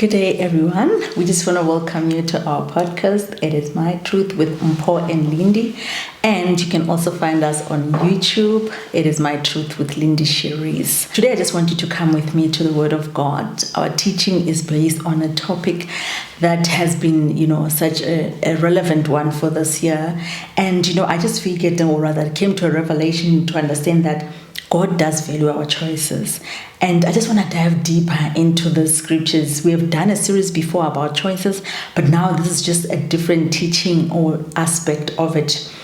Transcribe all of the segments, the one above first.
Good day, everyone. We just want to welcome you to our podcast. It is My Truth with Mpho and Lindy. And you can also find us on YouTube. It is My Truth with Lindyshirries. Today, I just want you to come with me to the Word of God. Our teaching is based on a topic that has been, such a relevant one for this year. And, I just figured, or rather came to a revelation to understand that God does value our choices. And I just want to dive deeper into the scriptures. We have done a series before about choices, but now this is just a different teaching or aspect of it.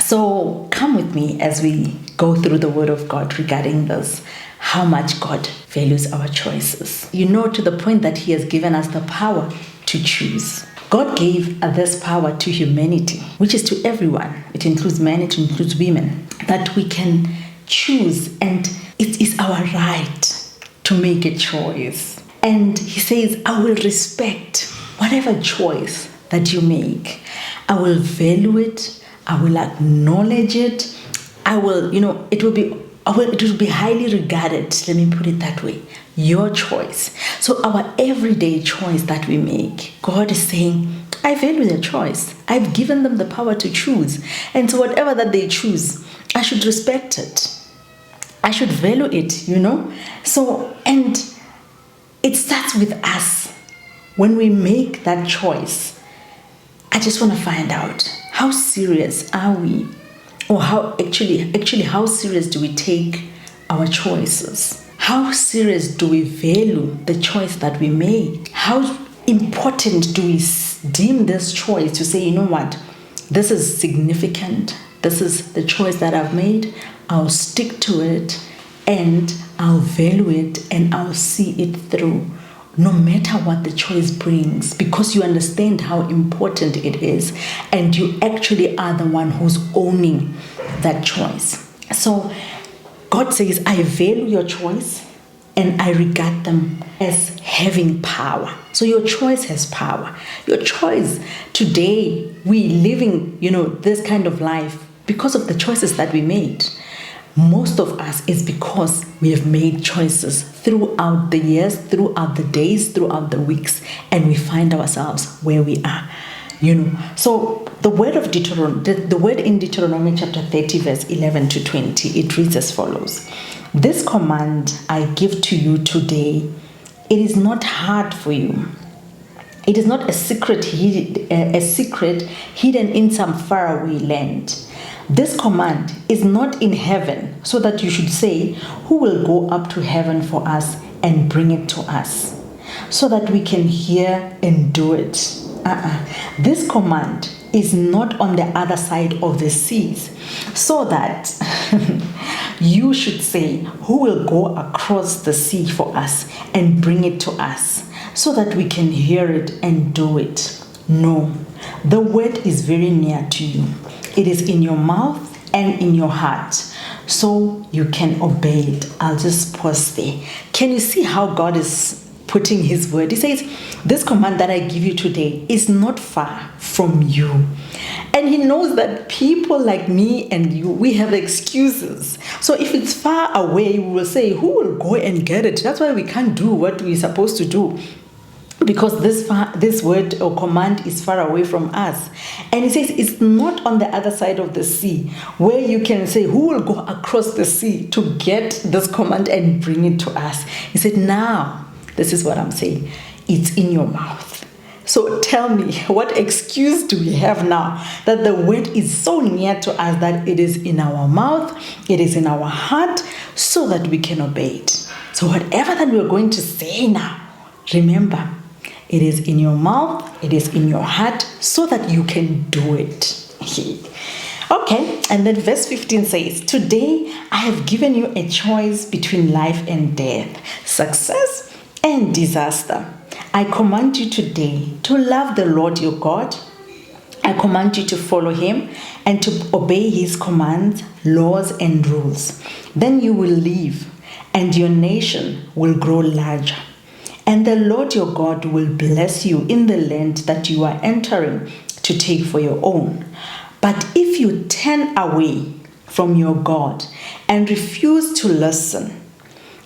So come with me as we go through the Word of God regarding this, how much God values our choices. To the point that He has given us the power to choose. God gave this power to humanity, which is to everyone. It includes men, it includes women, that we can choose, and it is our right to make a choice. And He says, I will respect whatever choice that you make. I will value it. I will acknowledge it. I will, it will be highly regarded. Let me put it that way. Your choice. So our everyday choice that we make, God is saying, I value their choice. I've given them the power to choose. And so whatever that they choose, I should respect it. I should value it, So, and it starts with us. When we make that choice, I just want to find out, how serious are we? Or how serious do we take our choices? How serious do we value the choice that we make? How important do we deem this choice to say, what, this is significant. This is the choice that I've made. I'll stick to it and I'll value it and I'll see it through, no matter what the choice brings, because you understand how important it is and you actually are the one who's owning that choice. So God says, I value your choice and I regard them as having power. So your choice has power. Your choice today, we living, this kind of life because of the choices that we made. Most of us is because we have made choices throughout the years, throughout the days, throughout the weeks, and we find ourselves where we are. So the word in Deuteronomy chapter 30, verse 11 to 20, it reads as follows. This command I give to you today, it is not hard for you. It is not a secret hidden in some faraway land. This command is not in heaven, so that you should say, who will go up to heaven for us and bring it to us, so that we can hear and do it. This command is not on the other side of the seas, so that you should say, who will go across the sea for us and bring it to us, so that we can hear it and do it. No, the word is very near to you. It is in your mouth and in your heart, so you can obey it. I'll just pause there. Can you see how God is putting His word? He says, this command that I give you today is not far from you. And He knows that people like me and you, we have excuses. So if it's far away, we will say, who will go and get it? That's why we can't do what we're supposed to do, because this word or command is far away from us. And He says it's not on the other side of the sea, where you can say, who will go across the sea to get this command and bring it to us? He said, now, this is what I'm saying. It's in your mouth. So tell me, what excuse do we have now that the word is so near to us that it is in our mouth, it is in our heart, so that we can obey it? So whatever that we're going to say now, remember, it is in your mouth, it is in your heart, so that you can do it. Okay, and then verse 15 says, today I have given you a choice between life and death, success and disaster. I command you today to love the Lord your God. I command you to follow Him and to obey His commands, laws, and rules. Then you will live, and your nation will grow larger. And the Lord your God will bless you in the land that you are entering to take for your own. But if you turn away from your God and refuse to listen,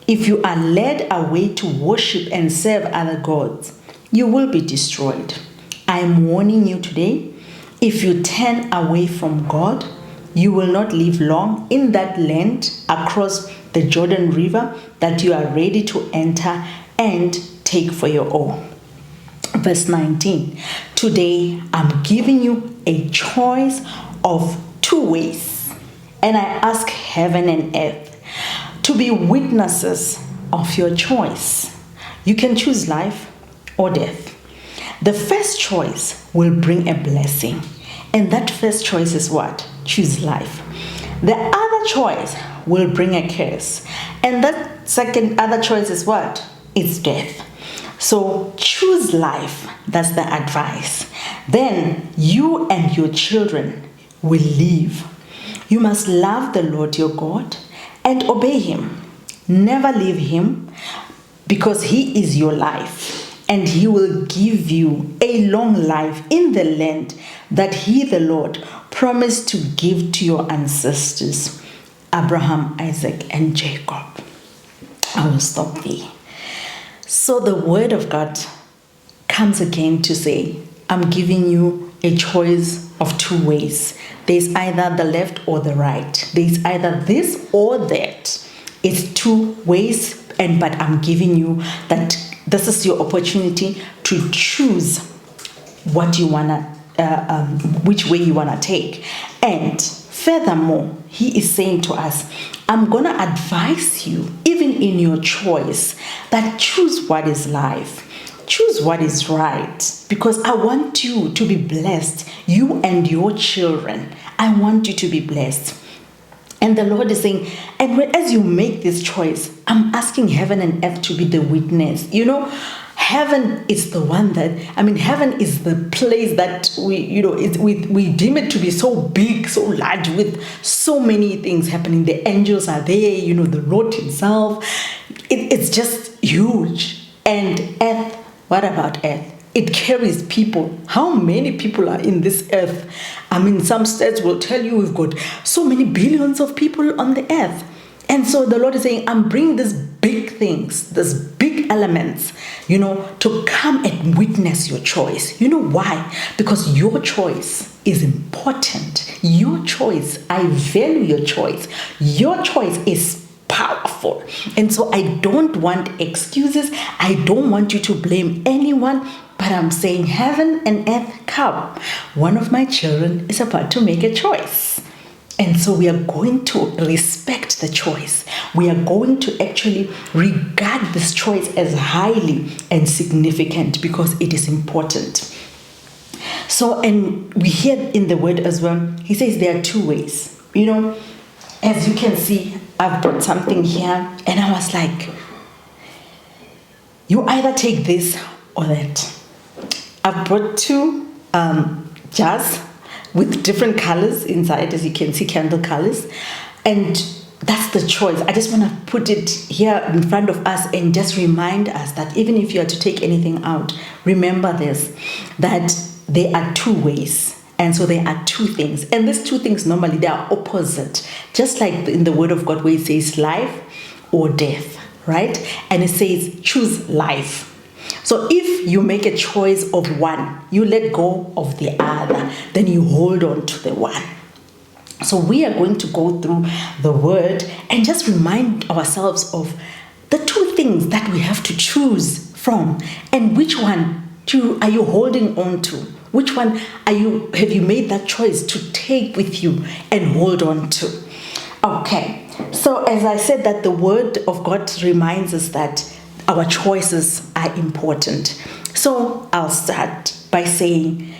If you are led away to worship and serve other gods, you will be destroyed. I am warning you today, if you turn away from God, you will not live long in that land across the Jordan River that you are ready to enter and take for your own. Verse 19, today I'm giving you a choice of two ways, and I ask heaven and earth to be witnesses of your choice. You can choose life or death. The first choice will bring a blessing, and that first choice is what? Choose life. The other choice will bring a curse, and that second other choice is what? It's death. So choose life. That's the advice. Then you and your children will live. You must love the Lord your God and obey him. Never leave him, because he is your life, and he will give you a long life in the land that he, the Lord, promised to give to your ancestors, Abraham, Isaac, and Jacob. I will stop there. So the word of God comes again to say, I'm giving you a choice of two ways. There's either the left or the right. There's either this or that. It's two ways, but I'm giving you that this is your opportunity to choose what you wanna, which way you wanna take. And furthermore, he is saying to us, I'm gonna advise you, even in your choice, that choose what is life. Choose what is right, because I want you to be blessed, you and your children. I want you to be blessed. And the Lord is saying, and as you make this choice, I'm asking heaven and earth to be the witness. You know, heaven is the one that, heaven is the place that we deem it to be so big, so large, with so many things happening. The angels are there, the Lord himself. It's just huge. And earth, what about earth? It carries people. How many people are in this earth? Some stats will tell you we've got so many billions of people on the earth. And so the Lord is saying, I'm bringing these big things, these big elements, to come and witness your choice. You know why? Because your choice is important. Your choice, I value your choice. Your choice is powerful. And so I don't want excuses. I don't want you to blame anyone. But I'm saying, heaven and earth, come. One of my children is about to make a choice. And so we are going to respect the choice. We are going to actually regard this choice as highly and significant, because it is important. So, and we hear in the word as well, he says there are two ways. As you can see, I've brought something here, and I was like, you either take this or that. I've brought two jars with different colors inside, as you can see, candle colors. And that's the choice. I just want to put it here in front of us and just remind us that even if you are to take anything out, remember this, that there are two ways. And so there are two things. And these two things, normally, they are opposite. Just like in the word of God where it says life or death, right? And it says choose life. So if you make a choice of one, you let go of the other, then you hold on to the one. So we are going to go through the word and just remind ourselves of the two things that we have to choose from, and which one are you holding on to? Which one have you made that choice to take with you and hold on to? Okay, so as I said, that the word of God reminds us that our choices are important. So I'll start by saying,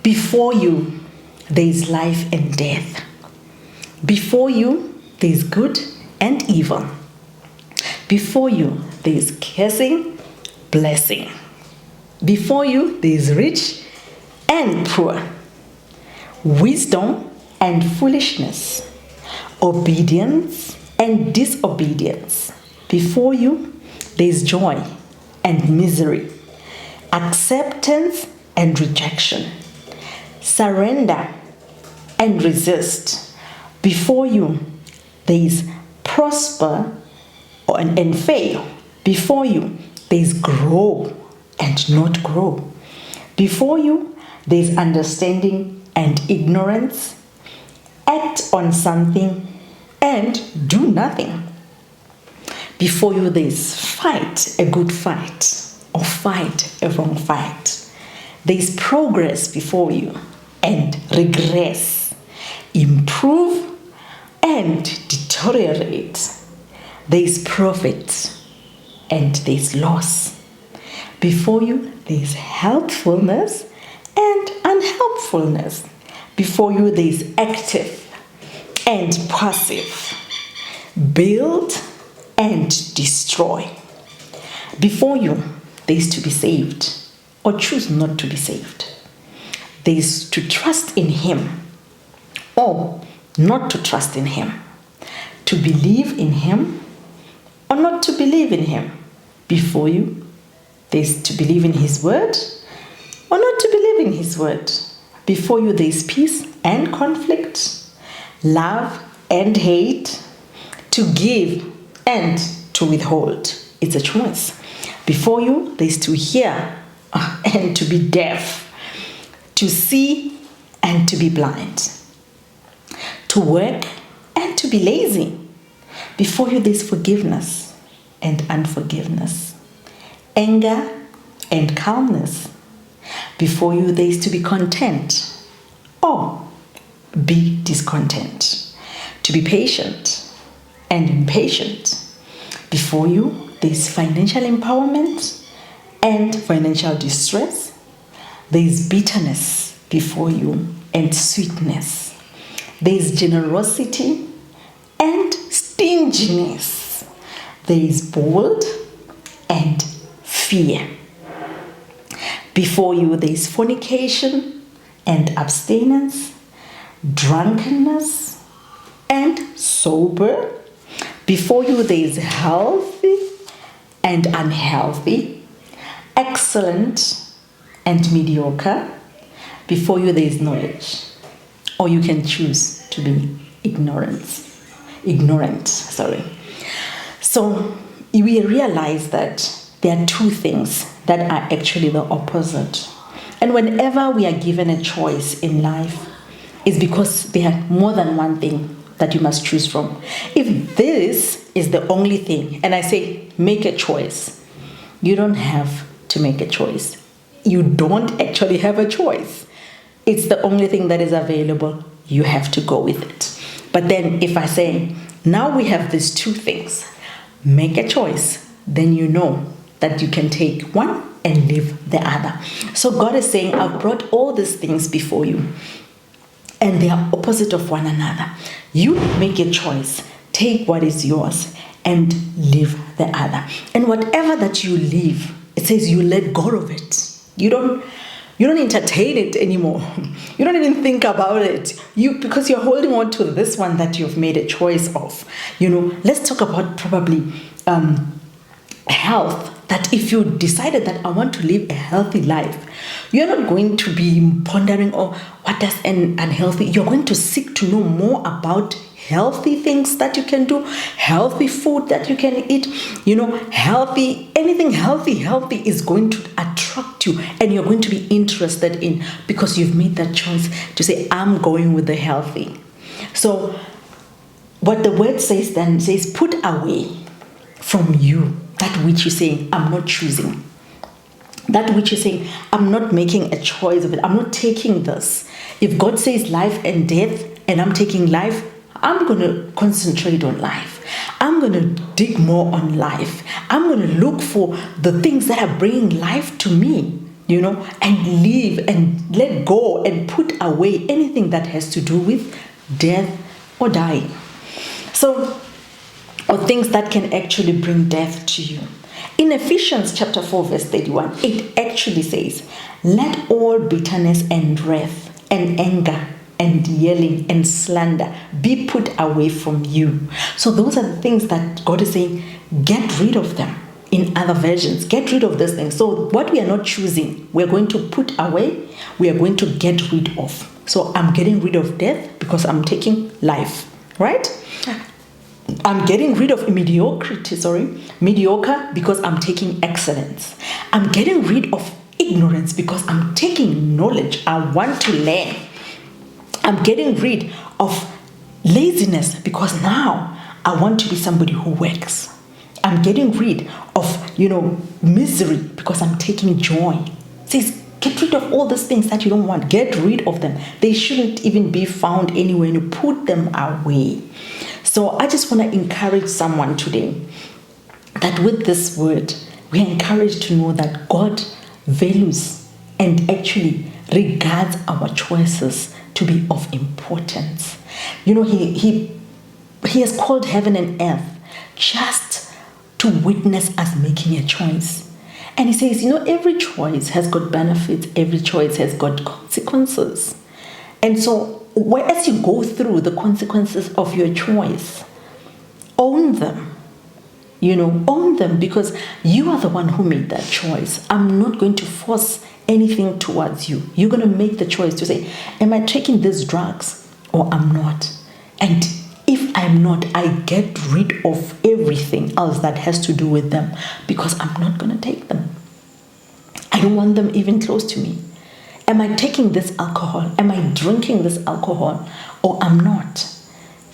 before you, there is life and death. Before you, there is good and evil. Before you, there is cursing, blessing. Before you, there is rich and poor, wisdom and foolishness, obedience and disobedience. Before you, there is joy and misery, acceptance and rejection, surrender and resist. Before you, there is prosper and fail. Before you, there's grow and not grow. Before you, there's understanding and ignorance. Act on something and do nothing. Before you, there's fight a good fight or fight a wrong fight. There's progress before you and regress, improve and deteriorate. There's profit and there's loss. Before you, there's helpfulness and unhelpfulness. Before you, there's active and passive. Build and destroy. Before you, there's to be saved or choose not to be saved. There's to trust in Him or not to trust in Him. To believe in Him or not to believe in Him. Before you, there's to believe in His word or not to believe in His word. Before you, there's peace and conflict, love and hate, to give and to withhold. It's a choice. Before you, there's to hear and to be deaf, to see and to be blind, to work and to be lazy. Before you, there's forgiveness and unforgiveness, anger and calmness. Before you, there's to be content or be discontent, to be patient and impatient. Before you, there's financial empowerment and financial distress. There's bitterness before you and sweetness. There's generosity and stinginess. There's bold and fear. Before you, there's fornication and abstinence, drunkenness and sober. Before you, there's healthy and unhealthy, excellent and mediocre. Before you, there's knowledge, or you can choose to be ignorant. So we realize that there are two things that are actually the opposite. And whenever we are given a choice in life, it's because there are more than one thing that you must choose from. If this is the only thing, and I say make a choice, you don't have to make a choice. You don't actually have a choice. It's the only thing that is available. You have to go with it. But then if I say, now we have these two things, make a choice, then you know that you can take one and leave the other. So God is saying, I've brought all these things before you, and they are opposite of one another. You make a choice, take what is yours and leave the other. And whatever that you leave, it says you let go of it. You don't entertain it anymore. You don't even think about it. Because you're holding on to this one that you've made a choice of. Let's talk about probably health. That if you decided that I want to live a healthy life, you're not going to be pondering, what does an unhealthy, you're going to seek to know more about healthy things that you can do, healthy food that you can eat, anything healthy is going to attract you, and you're going to be interested in, because you've made that choice to say, I'm going with the healthy. So what the word says then says, put away from you that which you're saying, I'm not choosing. That which you're saying, I'm not making a choice of it. I'm not taking this. If God says life and death, and I'm taking life, I'm going to concentrate on life. I'm going to dig more on life. I'm going to look for the things that are bringing life to me, and live and let go and put away anything that has to do with death or dying. Or things that can actually bring death to you. In Ephesians chapter 4, verse 31, it actually says, let all bitterness and wrath and anger and yelling and slander be put away from you. So those are the things that God is saying, get rid of them. In other versions, get rid of those things. So what we are not choosing, we're going to put away, we are going to get rid of. So I'm getting rid of death because I'm taking life, right? I'm getting rid of mediocre because I'm taking excellence. I'm getting rid of ignorance because I'm taking knowledge. I want to learn. I'm getting rid of laziness because now I want to be somebody who works. I'm getting rid of, misery because I'm taking joy. It says, get rid of all those things that you don't want. Get rid of them. They shouldn't even be found anywhere. You put them away. So I just want to encourage someone today that with this word, we are encouraged to know that God values and actually regards our choices to be of importance. He has called heaven and earth just to witness us making a choice. And he says, every choice has got benefits, every choice has got consequences. And so, whereas you go through the consequences of your choice, own them. Own them because you are the one who made that choice. I'm not going to force anything towards you. You're going to make the choice to say, am I taking these drugs or I'm not? And if I'm not, I get rid of everything else that has to do with them because I'm not going to take them. I don't want them even close to me. Am I taking this alcohol? Am I drinking this alcohol or I'm not?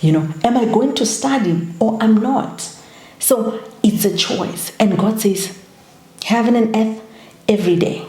Am I going to study or I'm not? So it's a choice. And God says, heaven and earth, every day,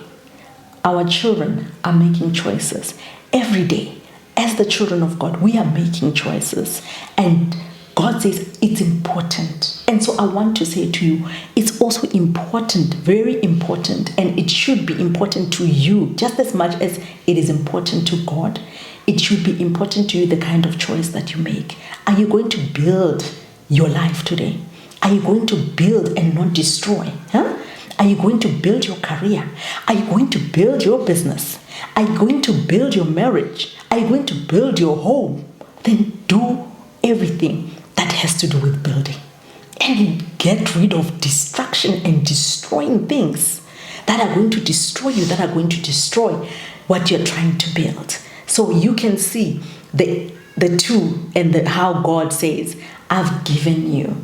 our children are making choices. Every day, as the children of God, we are making choices. And God says it's important. And so I want to say to you, it's also important, very important, and it should be important to you just as much as it is important to God. It should be important to you the kind of choice that you make. Are you going to build your life today? Are you going to build and not destroy? Are you going to build your career? Are you going to build your business? Are you going to build your marriage? Are you going to build your home? Then do everything that has to do with building. And get rid of destruction and destroying things that are going to destroy you, that are going to destroy what you're trying to build. So you can see the two and how God says, I've given you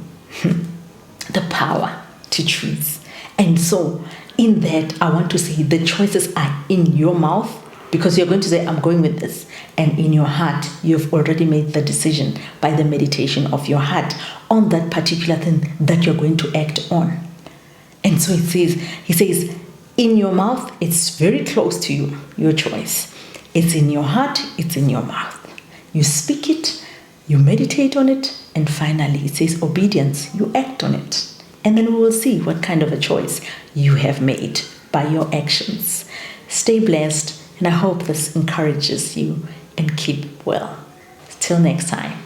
the power to choose. And so in that, I want to say the choices are in your mouth because you're going to say, I'm going with this. And in your heart, you've already made the decision by the meditation of your heart on that particular thing that you're going to act on. And so he says, in your mouth, it's very close to you, your choice. It's in your heart, it's in your mouth. You speak it, you meditate on it, and finally it says obedience, you act on it. And then we will see what kind of a choice you have made by your actions. Stay blessed, and I hope this encourages you and keep well. Till next time.